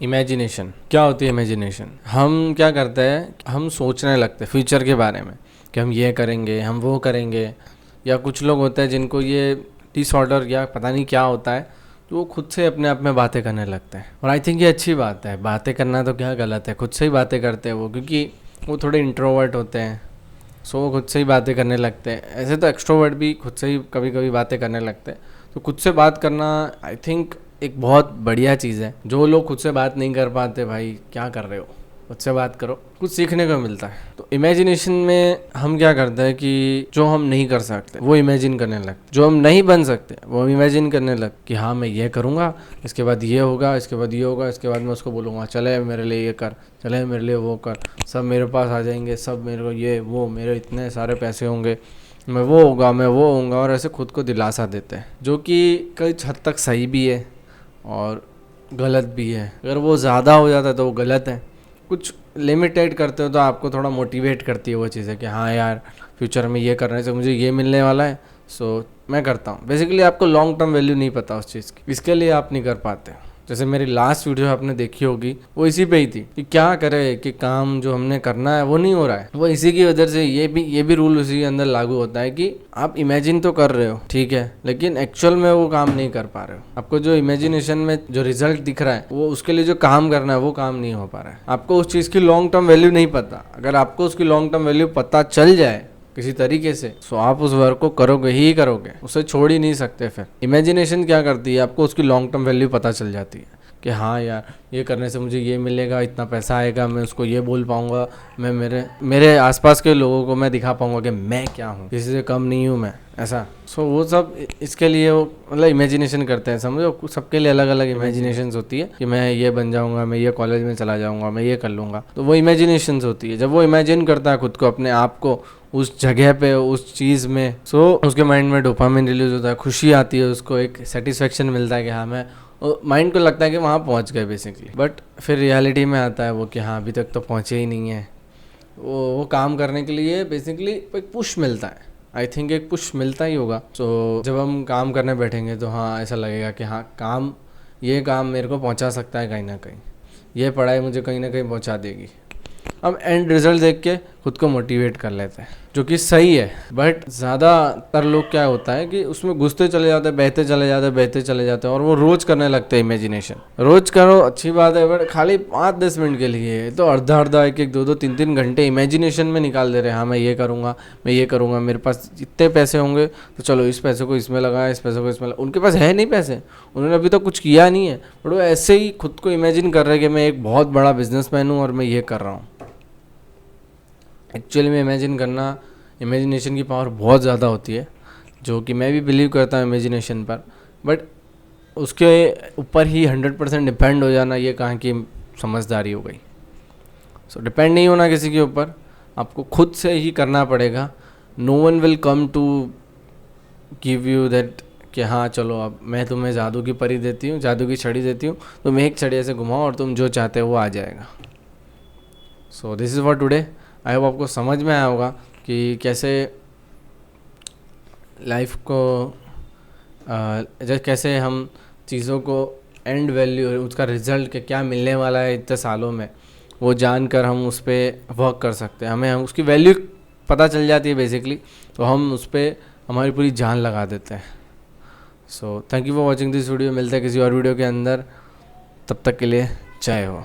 Imagination क्या होती है? इमेजिनेशन हम क्या करते हैं, हम सोचने लगते हैं फ्यूचर के बारे में कि हम ये करेंगे, हम वो करेंगे। या कुछ लोग होते हैं जिनको ये डिसऑर्डर या पता नहीं क्या होता है, तो वो खुद से अपने आप में बातें करने लगते हैं। और आई थिंक ये अच्छी बात है, बातें करना तो क्या गलत है, खुद से ही बातें करते हैं वो, क्योंकि वो थोड़े इंट्रोवर्ट होते हैं। सो वो खुद से ही बातें करने लगते हैं। ऐसे तो एक्सट्रोवर्ट भी खुद से ही कभी कभी बातें करने लगते हैं। तो खुद से बात करना आई थिंक एक बहुत बढ़िया चीज़ है। जो लोग खुद से बात नहीं कर पाते, भाई क्या कर रहे हो, खुद से बात करो, कुछ सीखने को मिलता है। तो इमेजिनेशन में हम क्या करते हैं कि जो हम नहीं कर सकते वो इमेजिन करने लगते, जो हम नहीं बन सकते वो हम इमेजिन करने लग कि हाँ मैं ये करूँगा, इसके बाद ये होगा, इसके बाद ये होगा, इसके बाद मैं उसको बोलूँगा चले मेरे लिए ये कर, चले मेरे लिए वो कर, सब मेरे पास आ जाएंगे, सब मेरे को ये वो, मेरे इतने सारे पैसे होंगे, मैं वो होगा, मैं वो होऊंगा। और ऐसे खुद को दिलासा देते हैं, जो कि कई हद तक सही भी है और गलत भी है। अगर वो ज़्यादा हो जाता है तो वो गलत है। कुछ लिमिटेड करते हो तो आपको थोड़ा मोटिवेट करती है वो चीज़ें कि हाँ यार फ्यूचर में ये करने से मुझे ये मिलने वाला है, सो मैं करता हूँ। बेसिकली आपको लॉन्ग टर्म वैल्यू नहीं पता उस चीज़ की, इसके लिए आप नहीं कर पाते। जैसे मेरी लास्ट वीडियो आपने देखी होगी, वो इसी पे ही थी कि क्या करे कि काम जो हमने करना है वो नहीं हो रहा है। वो इसी की वजह से ये भी रूल उसी के अंदर लागू होता है कि आप इमेजिन तो कर रहे हो, ठीक है, लेकिन एक्चुअल में वो काम नहीं कर पा रहे हो। आपको जो इमेजिनेशन में जो रिजल्ट दिख रहा है, वो उसके लिए जो काम करना है वो काम नहीं हो पा रहा है। आपको उस चीज़ की लॉन्ग टर्म वैल्यू नहीं पता। अगर आपको उसकी लॉन्ग टर्म वैल्यू पता चल जाए किसी तरीके से, तो आप उस वर्क को करोगे ही करोगे, उसे छोड़ ही नहीं सकते। फिर इमेजिनेशन क्या करती है, आपको उसकी लॉन्ग टर्म वैल्यू पता चल जाती है कि हाँ यार ये करने से मुझे ये मिलेगा, इतना पैसा आएगा, मैं उसको ये बोल पाऊँगा, मैं मेरे आसपास के लोगों को मैं दिखा पाऊँगा कि मैं क्या हूँ, किसी से कम नहीं हूँ मैं, ऐसा। सो वो सब इसके लिए वो मतलब इमेजिनेशन करते हैं। समझो सबके लिए अलग अलग इमेजिनेशंस होती है कि मैं ये बन जाऊँगा, मैं ये कॉलेज में चला जाऊँगा, मैं ये कर लूँगा। तो वो इमेजिनेशंस होती है। जब वो इमेजिन करता है खुद को, अपने आप को उस जगह पे, उस चीज़ में, सो उसके माइंड में डोपामिन रिलीज होता है, खुशी आती है, उसको एक सेटिस्फेक्शन मिलता है कि हाँ मैं, माइंड को लगता है कि वहाँ पहुँच गए बेसिकली। बट फिर रियलिटी में आता है वो कि हाँ अभी तक तो पहुँचे ही नहीं है। वो काम करने के लिए बेसिकली एक पुश मिलता है। आई थिंक एक पुश मिलता ही होगा। सो जब हम काम करने बैठेंगे तो हाँ ऐसा लगेगा कि हाँ ये काम मेरे को पहुँचा सकता है कहीं ना कहीं, ये पढ़ाई मुझे कहीं ना कहीं पहुँचा देगी। हम एंड रिजल्ट देख के खुद को मोटिवेट कर लेते हैं, जो कि सही है। बट ज़्यादातर लोग क्या होता है कि उसमें घुसते चले जाते हैं, बहते चले जाते हैं और वो रोज़ करने लगते हैं इमेजिनेशन। रोज़ करो अच्छी बात है, बट खाली 5-10 मिनट के लिए तो अर्धा एक 2-3 घंटे इमेजिनेशन में निकाल दे रहे हैं। हाँ मैं ये करूँगा, मेरे पास इतने पैसे होंगे तो चलो इस पैसे को इसमें लगाएं, इस पैसे को इसमें लगाएं। उनके पास है नहीं पैसे, उन्होंने अभी तक कुछ किया नहीं है, बट वो ऐसे ही खुद को इमेजिन कर रहे हैं कि मैं एक बहुत बड़ा बिजनेसमैन हूँ और मैं ये कर रहा हूँ। एक्चुअली में इमेजिन करना, इमेजिनेशन की पावर बहुत ज़्यादा होती है, जो कि मैं भी बिलीव करता हूँ इमेजिनेशन पर। बट उसके ऊपर ही 100% डिपेंड हो जाना, ये कहाँ की समझदारी हो गई। सो डिपेंड नहीं होना किसी के ऊपर, आपको खुद से ही करना पड़ेगा। No one will come to give you that कि हाँ चलो अब मैं तुम्हें जादू की परी देती हूँ, जादू की छड़ी देती हूँ, तुम एक छड़ी ऐसे घुमाओ और तुम जो चाहते हो वो आ जाएगा। So this is for today. I hope आपको समझ में आया होगा कि कैसे लाइफ को जैसे कैसे हम चीज़ों को एंड वैल्यू, उसका रिज़ल्ट के क्या मिलने वाला है इतने सालों में, वो जानकर हम उस पर वर्क कर सकते हैं। हम उसकी वैल्यू पता चल जाती है बेसिकली, तो हम उस पर हमारी पूरी जान लगा देते हैं। So thank you for watching this video. मिलते हैं किसी और वीडियो के अंदर, तब तक के लिए जय हो।